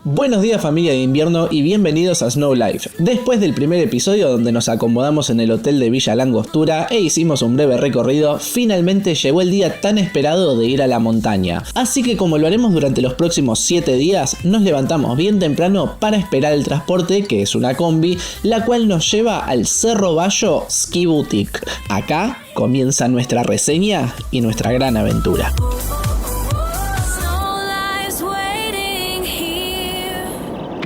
Buenos días familia de invierno y bienvenidos a Snow Life. Después del primer episodio donde nos acomodamos en el hotel de Villa Langostura e hicimos un breve recorrido, finalmente llegó el día tan esperado de ir a la montaña. Así que como lo haremos durante los próximos 7 días, nos levantamos bien temprano para esperar el transporte, que es una combi, la cual nos lleva al Cerro Bayo Ski Boutique. Acá comienza nuestra reseña y nuestra gran aventura.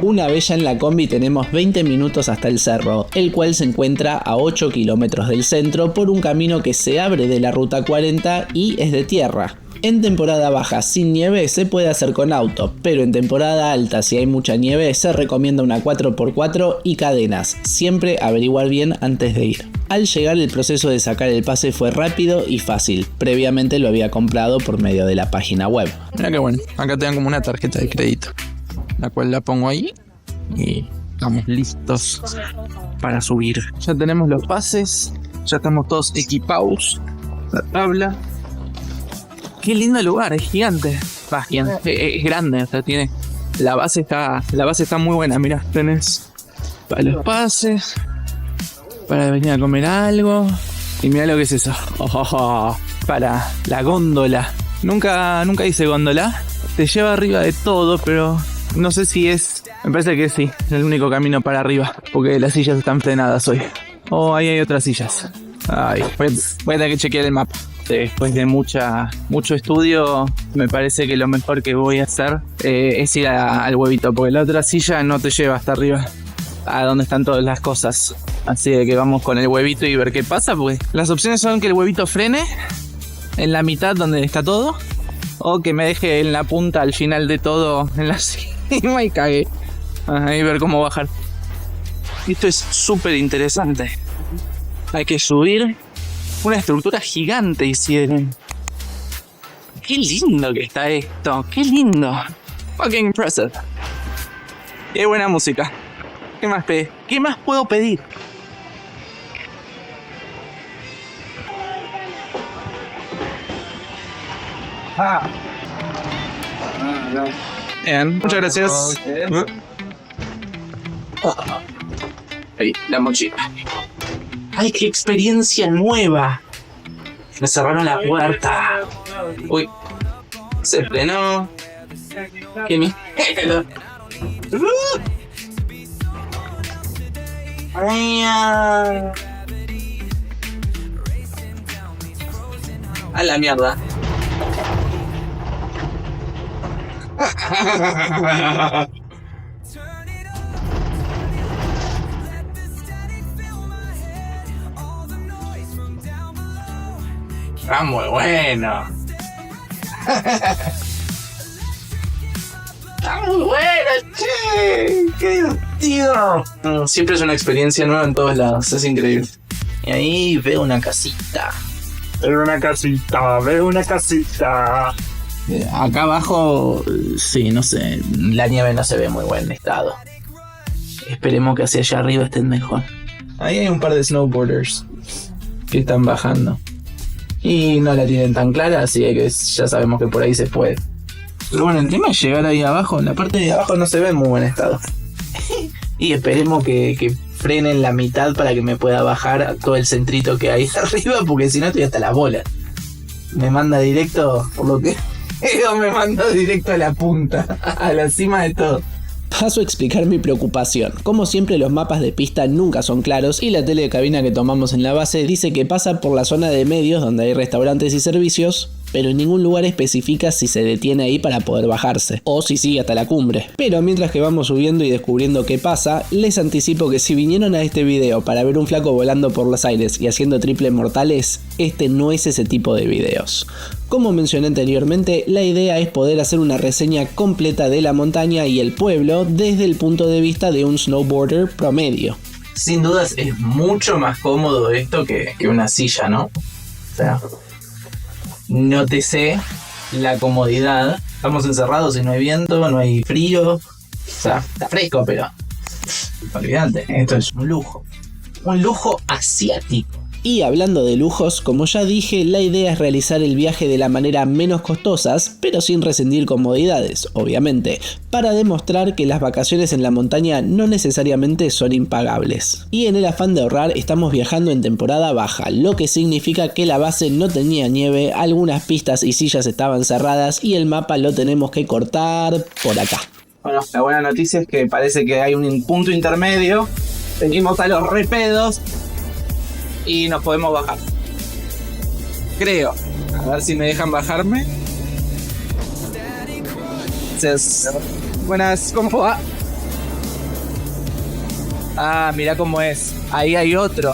Una vez ya en la combi tenemos 20 minutos hasta el cerro, el cual se encuentra a 8 kilómetros del centro por un camino que se abre de la ruta 40 y es de tierra. En temporada baja sin nieve se puede hacer con auto, pero en temporada alta si hay mucha nieve se recomienda una 4x4 y cadenas, siempre averiguar bien antes de ir. Al llegar el proceso de sacar el pase fue rápido y fácil, previamente lo había comprado por medio de la página web. Mira qué bueno, acá te dan como una tarjeta de crédito, la cual la pongo ahí y estamos listos para subir. Ya tenemos los pases, ya estamos todos equipados, la tabla. Qué lindo lugar, es gigante. Es grande, o sea, tiene. La base está muy buena, mirá, tenés para los pases, para venir a comer algo. Y mirá lo que es eso. Para la góndola. Nunca hice góndola. Te lleva arriba de todo, pero no sé si es. Me parece que sí, es el único camino para arriba, porque las sillas están frenadas hoy. Ahí hay otras sillas. Ay, voy a tener que chequear el mapa. Después de mucho estudio, me parece que lo mejor que voy a hacer es ir al huevito, porque la otra silla no te lleva hasta arriba, a donde están todas las cosas. Así de que vamos con el huevito y ver qué pasa, porque las opciones son que el huevito frene en la mitad donde está todo, o que me deje en la punta al final de todo en la cima y cague. Y ver cómo bajar. Esto es súper interesante. Hay que subir una estructura gigante, hicieron. Qué lindo que está esto. Qué lindo. Fucking impressive. Qué buena música. ¿Qué más puedo pedir? Bien, muchas gracias. Ahí, la mochila. ¡Ay, qué experiencia nueva! Me cerraron la puerta. Uy, se frenó. ¡Qué miedo! ¡A la mierda! Está muy bueno. Está muy bueno, che. Qué divertido. Siempre es una experiencia nueva en todos lados. Es increíble. Y ahí veo una casita. Veo una casita. Acá abajo, sí, no sé. La nieve no se ve muy buen estado. Esperemos que hacia allá arriba estén mejor. Ahí hay un par de snowboarders que están bajando. Y no la tienen tan clara, así que ya sabemos que por ahí se puede. Pero bueno, el tema es llegar ahí abajo. En la parte de abajo no se ve en muy buen estado. Y esperemos que frenen la mitad para que me pueda bajar todo el centrito que hay arriba, porque si no estoy hasta las bolas. Me manda directo, por lo que me manda directo a la punta, a la cima de todo. Paso a explicar mi preocupación. Como siempre, los mapas de pista nunca son claros y la tele de cabina que tomamos en la base dice que pasa por la zona de medios donde hay restaurantes y servicios, pero en ningún lugar especifica si se detiene ahí para poder bajarse, o si sigue hasta la cumbre. Pero mientras que vamos subiendo y descubriendo qué pasa, les anticipo que si vinieron a este video para ver un flaco volando por los aires y haciendo triple mortales, este no es ese tipo de videos. Como mencioné anteriormente, la idea es poder hacer una reseña completa de la montaña y el pueblo desde el punto de vista de un snowboarder promedio. Sin dudas es mucho más cómodo esto que una silla, ¿no? O sea, nótese la comodidad. Estamos encerrados y no hay viento, no hay frío. O sea, está fresco, pero olvídate, esto es un lujo. Un lujo asiático. Y hablando de lujos, como ya dije, la idea es realizar el viaje de la manera menos costosas, pero sin rescindir comodidades, obviamente, para demostrar que las vacaciones en la montaña no necesariamente son impagables. Y en el afán de ahorrar estamos viajando en temporada baja, lo que significa que la base no tenía nieve, algunas pistas y sillas estaban cerradas y el mapa lo tenemos que cortar por acá. Bueno, la buena noticia es que parece que hay un punto intermedio. Seguimos a los repedos y nos podemos bajar. Creo. A ver si me dejan bajarme. Buenas, ¿cómo va? Ah, mira cómo es. Ahí hay otro.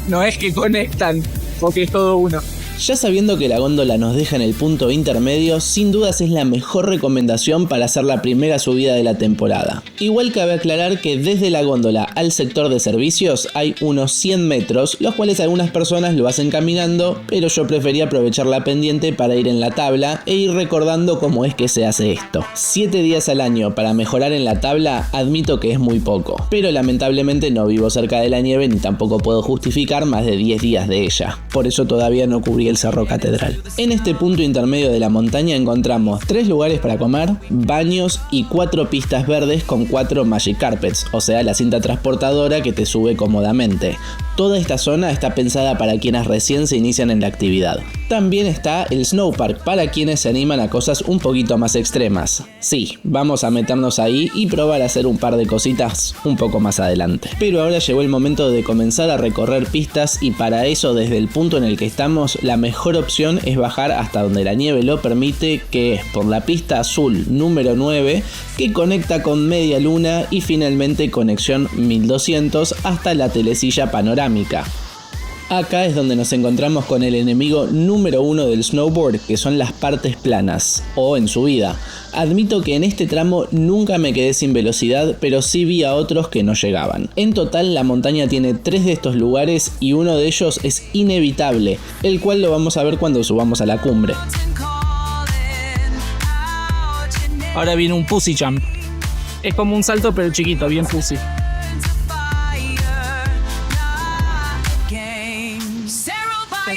No es que conectan, porque es todo uno. Ya sabiendo que la góndola nos deja en el punto intermedio, sin dudas es la mejor recomendación para hacer la primera subida de la temporada. Igual cabe aclarar que desde la góndola al sector de servicios hay unos 100 metros, los cuales algunas personas lo hacen caminando, pero yo prefería aprovechar la pendiente para ir en la tabla e ir recordando cómo es que se hace esto. 7 días al año para mejorar en la tabla admito que es muy poco, pero lamentablemente no vivo cerca de la nieve ni tampoco puedo justificar más de 10 días de ella. Por eso todavía no cubrí el Cerro Catedral. En este punto intermedio de la montaña encontramos 3 lugares para comer, baños y 4 pistas verdes con 4 Magic Carpets, o sea la cinta transportadora que te sube cómodamente. Toda esta zona está pensada para quienes recién se inician en la actividad. También está el Snowpark para quienes se animan a cosas un poquito más extremas. Sí, vamos a meternos ahí y probar a hacer un par de cositas un poco más adelante. Pero ahora llegó el momento de comenzar a recorrer pistas y para eso desde el punto en el que estamos la mejor opción es bajar hasta donde la nieve lo permite, que es por la pista azul número 9 que conecta con Media Luna y finalmente conexión 1200 hasta la telecilla panorámica. Acá es donde nos encontramos con el enemigo número 1 del snowboard, que son las partes planas, o en subida. Admito que en este tramo nunca me quedé sin velocidad, pero sí vi a otros que no llegaban. En total la montaña tiene 3 de estos lugares y uno de ellos es inevitable, el cual lo vamos a ver cuando subamos a la cumbre. Ahora viene un pussy jump. Es como un salto pero chiquito, bien pussy.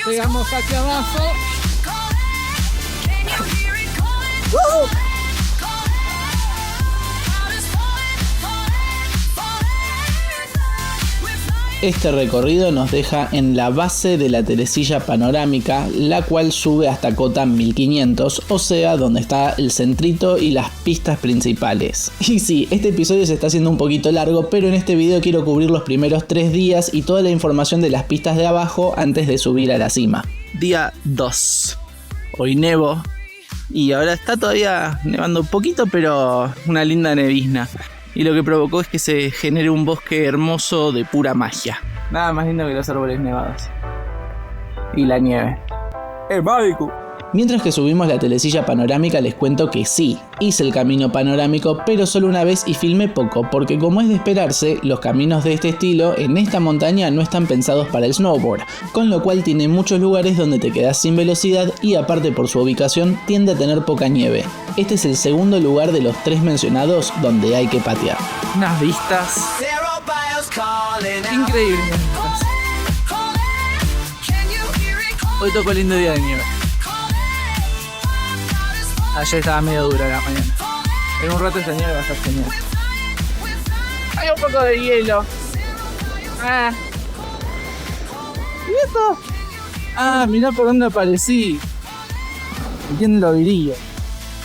Pegamos hacia abajo. Este recorrido nos deja en la base de la telecilla panorámica, la cual sube hasta cota 1500, o sea, donde está el centrito y las pistas principales. Y sí, este episodio se está haciendo un poquito largo, pero en este video quiero cubrir los primeros 3 días y toda la información de las pistas de abajo antes de subir a la cima. Día 2. Hoy nevo. Y ahora está todavía nevando un poquito, pero una linda nevizna. Y lo que provocó es que se genere un bosque hermoso de pura magia. Nada más lindo que los árboles nevados. Y la nieve. ¡Es mágico! Mientras que subimos la telecilla panorámica les cuento que sí, hice el camino panorámico pero solo una vez y filmé poco porque como es de esperarse, los caminos de este estilo en esta montaña no están pensados para el snowboard, con lo cual tiene muchos lugares donde te quedas sin velocidad y aparte por su ubicación tiende a tener poca nieve. Este es el segundo lugar de los 3 mencionados donde hay que patear. Unas vistas increíbles. Hoy tocó el lindo día de nieve. Ayer estaba medio dura la mañana. En un rato esta nieve va a estar genial. Hay un poco de hielo. ¿Y esto? Mirá por dónde aparecí. ¿Quién lo diría?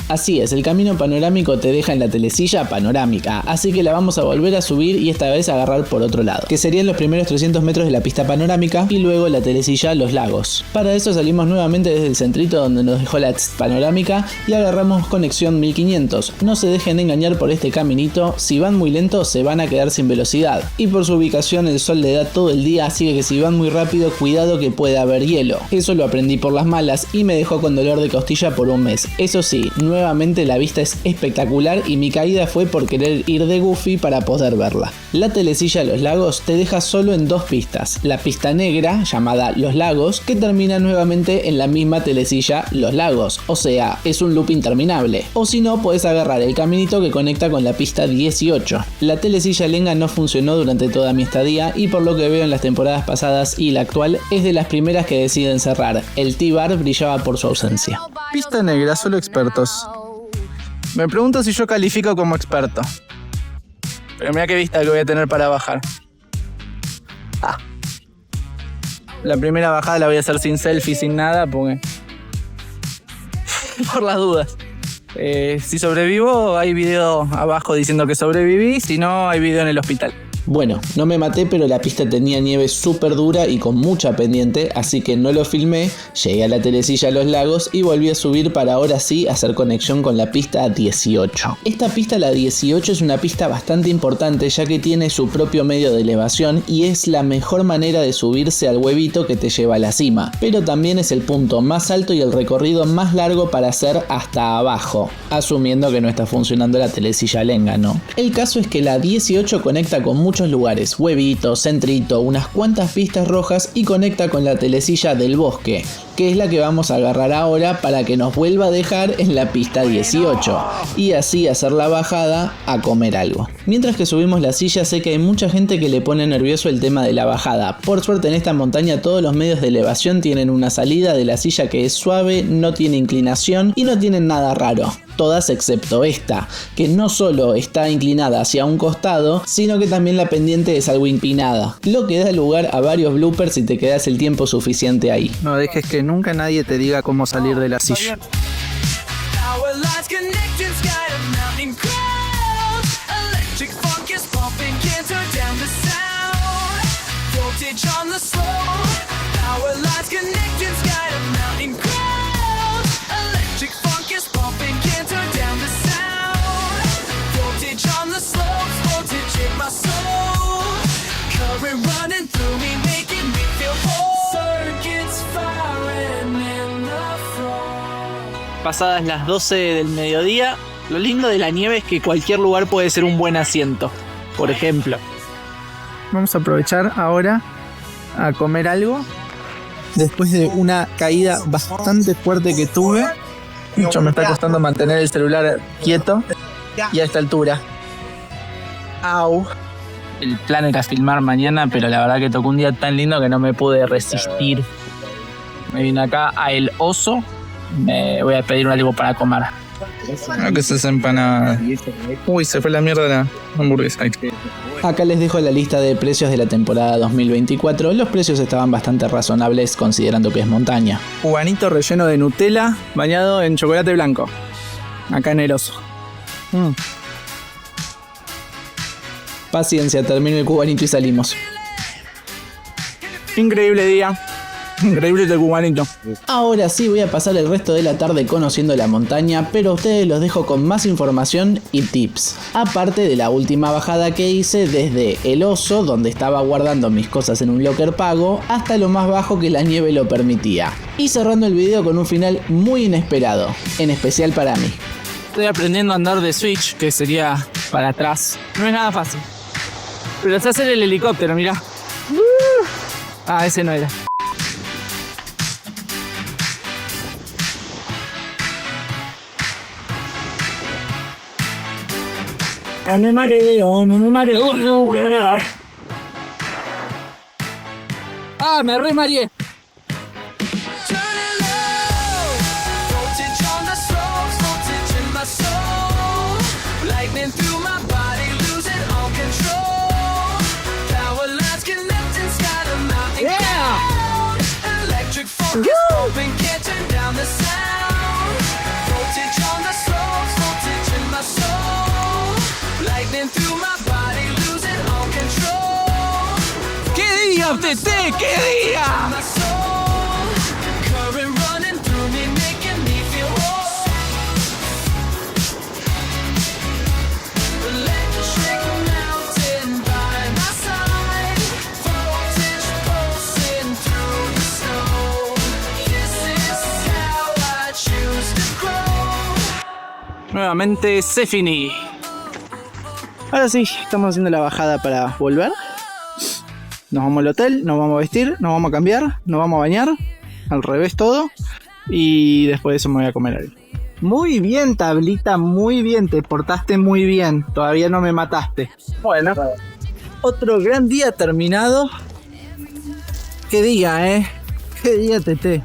Así es, el camino panorámico te deja en la telecilla panorámica, así que la vamos a volver a subir y esta vez agarrar por otro lado, que serían los primeros 300 metros de la pista panorámica y luego la telecilla Los Lagos. Para eso salimos nuevamente desde el centrito donde nos dejó la panorámica y agarramos conexión 1500. No se dejen engañar por este caminito, si van muy lento se van a quedar sin velocidad. Y por su ubicación el sol le da todo el día, así que si van muy rápido cuidado que puede haber hielo. Eso lo aprendí por las malas y me dejó con dolor de costilla por un mes. Eso sí, nuevamente nuevamente la vista es espectacular y mi caída fue por querer ir de Goofy para poder verla. La telecilla Los Lagos te deja solo en 2 pistas, la pista negra llamada Los Lagos que termina nuevamente en la misma telecilla Los Lagos, o sea, es un loop interminable. O si no, puedes agarrar el caminito que conecta con la pista 18. La telecilla Lenga no funcionó durante toda mi estadía y por lo que veo en las temporadas pasadas y la actual es de las primeras que deciden cerrar. El T-Bar brillaba por su ausencia. Pista negra, solo expertos. Me pregunto si yo califico como experto. Pero mira qué vista que voy a tener para bajar. La primera bajada la voy a hacer sin selfie, sin nada, porque... por las dudas. Si sobrevivo, hay video abajo diciendo que sobreviví. Si no, hay video en el hospital. Bueno, no me maté, pero la pista tenía nieve súper dura y con mucha pendiente, así que no lo filmé, llegué a la telecilla Los Lagos y volví a subir para ahora sí hacer conexión con la pista 18. Esta pista, la 18, es una pista bastante importante ya que tiene su propio medio de elevación y es la mejor manera de subirse al huevito que te lleva a la cima, pero también es el punto más alto y el recorrido más largo para hacer hasta abajo, asumiendo que no está funcionando la telecilla Lenga, ¿no? El caso es que la 18 conecta con muchos lugares, Huevito, Centrito, unas cuantas pistas rojas y conecta con la telecilla del Bosque, que es la que vamos a agarrar ahora para que nos vuelva a dejar en la pista 18 y así hacer la bajada a comer algo. Mientras que subimos la silla sé que hay mucha gente que le pone nervioso el tema de la bajada. Por suerte en esta montaña todos los medios de elevación tienen una salida de la silla que es suave, no tiene inclinación y no tienen nada raro. Todas excepto esta, que no solo está inclinada hacia un costado, sino que también la pendiente es algo empinada, lo que da lugar a varios bloopers si te quedas el tiempo suficiente ahí. No dejes que nunca nadie te diga cómo salir de la silla. Pasadas las 12 del mediodía, lo lindo de la nieve es que cualquier lugar puede ser un buen asiento. Por ejemplo, vamos a aprovechar ahora a comer algo. Después de una caída bastante fuerte que tuve, mucho me está costando mantener el celular quieto y a esta altura. Au. El plan era filmar mañana, pero la verdad que tocó un día tan lindo que no me pude resistir. Me vine acá a El Oso. Me voy a pedir algo para comer. ¿Qué es esa empanada? Uy, se fue la mierda la hamburguesa. Acá les dejo la lista de precios de la temporada 2024. Los precios estaban bastante razonables considerando que es montaña. Cubanito relleno de Nutella bañado en chocolate blanco. Acá en El Oso. Paciencia, termino el cubanito y salimos. Increíble día. Increíble este cubanito. Ahora sí voy a pasar el resto de la tarde conociendo la montaña, pero a ustedes los dejo con más información y tips. Aparte de la última bajada que hice desde El Oso, donde estaba guardando mis cosas en un locker pago, hasta lo más bajo que la nieve lo permitía. Y cerrando el video con un final muy inesperado, en especial para mí. Estoy aprendiendo a andar de switch, que sería para atrás. No es nada fácil. Pero sé hacer el helicóptero, mirá. Ese no era. Me mareo, me mareo. Me re mareé. ¡Qué día, Tete! ¡Qué día! nuevamente c'est fini. Ahora sí, estamos haciendo la bajada para volver. Nos vamos al hotel, nos vamos a vestir, nos vamos a cambiar, nos vamos a bañar. Al revés todo. Y después de eso me voy a comer algo. Muy bien, Tablita, muy bien. Te portaste muy bien. Todavía no me mataste. Bueno, otro gran día terminado. Qué día, qué día, Tete.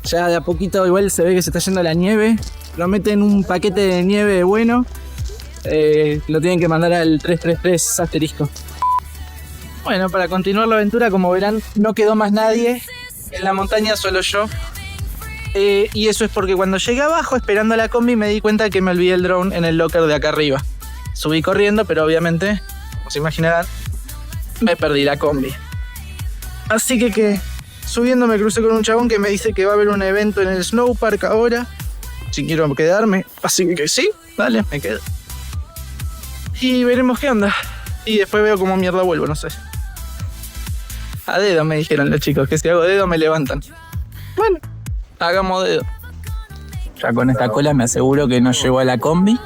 Ya de a poquito igual se ve que se está yendo la nieve. Lo meten un paquete de nieve bueno. Lo tienen que mandar al 333 asterisco. Bueno, para continuar la aventura, como verán, no quedó más nadie. En la montaña solo yo. Y eso es porque cuando llegué abajo esperando a la combi me di cuenta que me olvidé el drone en el locker de acá arriba. Subí corriendo, pero obviamente, como se imaginarán, me perdí la combi. Así que subiendo me crucé con un chabón que me dice que va a haber un evento en el Snowpark ahora. Si quiero quedarme, así que sí, dale, me quedo. Y veremos qué onda. Y después veo cómo mierda vuelvo, no sé. A dedo me dijeron los chicos, que si hago dedo me levantan. Bueno, hagamos dedo. Ya con esta cola me aseguro que no llego a la combi.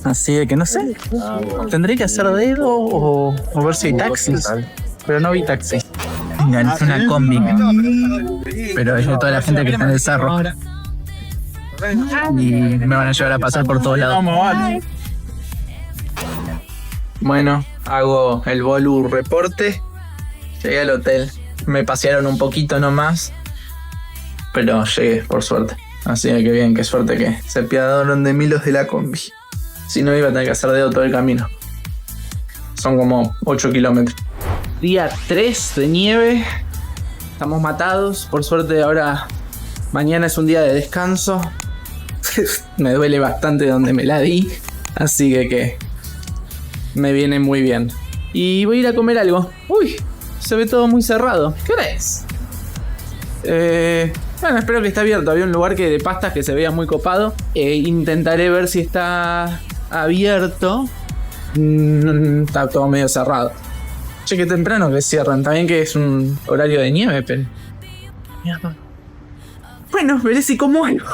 Así de que no sé. Tendré que hacer dedo o ver si hay taxis. Pero no vi taxis. Venga, es una combi. Pero es de toda la gente que está en el cerro. Y me van a llevar a pasar por todos lados. Bueno, hago el bolu reporte. Llegué al hotel. Me pasearon un poquito nomás. Pero llegué, por suerte. Así que bien, qué suerte que se apiadaron de mí los de la combi. Si no, iba a tener que hacer dedo todo el camino. Son como 8 kilómetros. Día 3 de nieve. Estamos matados. Por suerte ahora mañana es un día de descanso. Me duele bastante donde me la di. Así que me viene muy bien. Y voy a ir a comer algo. Uy, se ve todo muy cerrado. ¿Qué hora es? Bueno, espero que esté abierto. Había un lugar de pastas que se veía muy copado. Intentaré ver si está abierto. Está todo medio cerrado. Che, qué temprano que cierran. También que es un horario de nieve, pero... Mierda. Bueno, veré si como algo.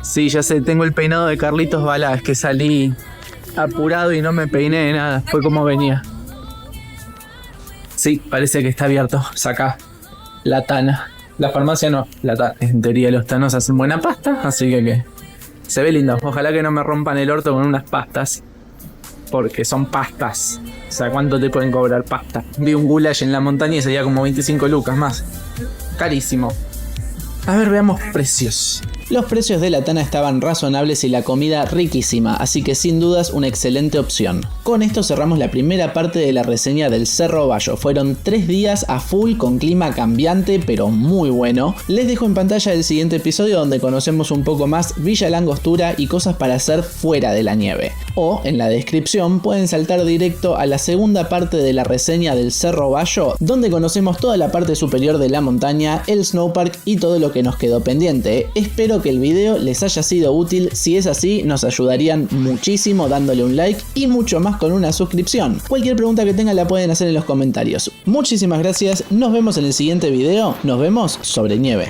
Sí, ya sé, tengo el peinado de Carlitos Balá. Es que salí apurado y no me peiné de nada. Fue como venía. Sí, parece que está abierto. Saca la tana. La farmacia no, la tana. En teoría los tanos hacen buena pasta, así que se ve lindo. Ojalá que no me rompan el orto con unas pastas. Porque son pastas. O sea, ¿cuánto te pueden cobrar pasta? Vi un goulash en la montaña y sería como 25 lucas más. Carísimo. A ver, veamos precios. Los precios de la tana estaban razonables y la comida riquísima, así que sin dudas una excelente opción. Con esto cerramos la primera parte de la reseña del Cerro Bayo. Fueron 3 días a full con clima cambiante, pero muy bueno. Les dejo en pantalla el siguiente episodio donde conocemos un poco más Villa La Angostura y cosas para hacer fuera de la nieve. O en la descripción pueden saltar directo a la segunda parte de la reseña del Cerro Bayo, donde conocemos toda la parte superior de la montaña, el snowpark y todo lo que nos quedó pendiente. Espero que el video les haya sido útil. Si es así, nos ayudarían muchísimo dándole un like y mucho más con una suscripción. Cualquier pregunta que tengan la pueden hacer en los comentarios. Muchísimas gracias, nos vemos en el siguiente video. Nos vemos sobre nieve.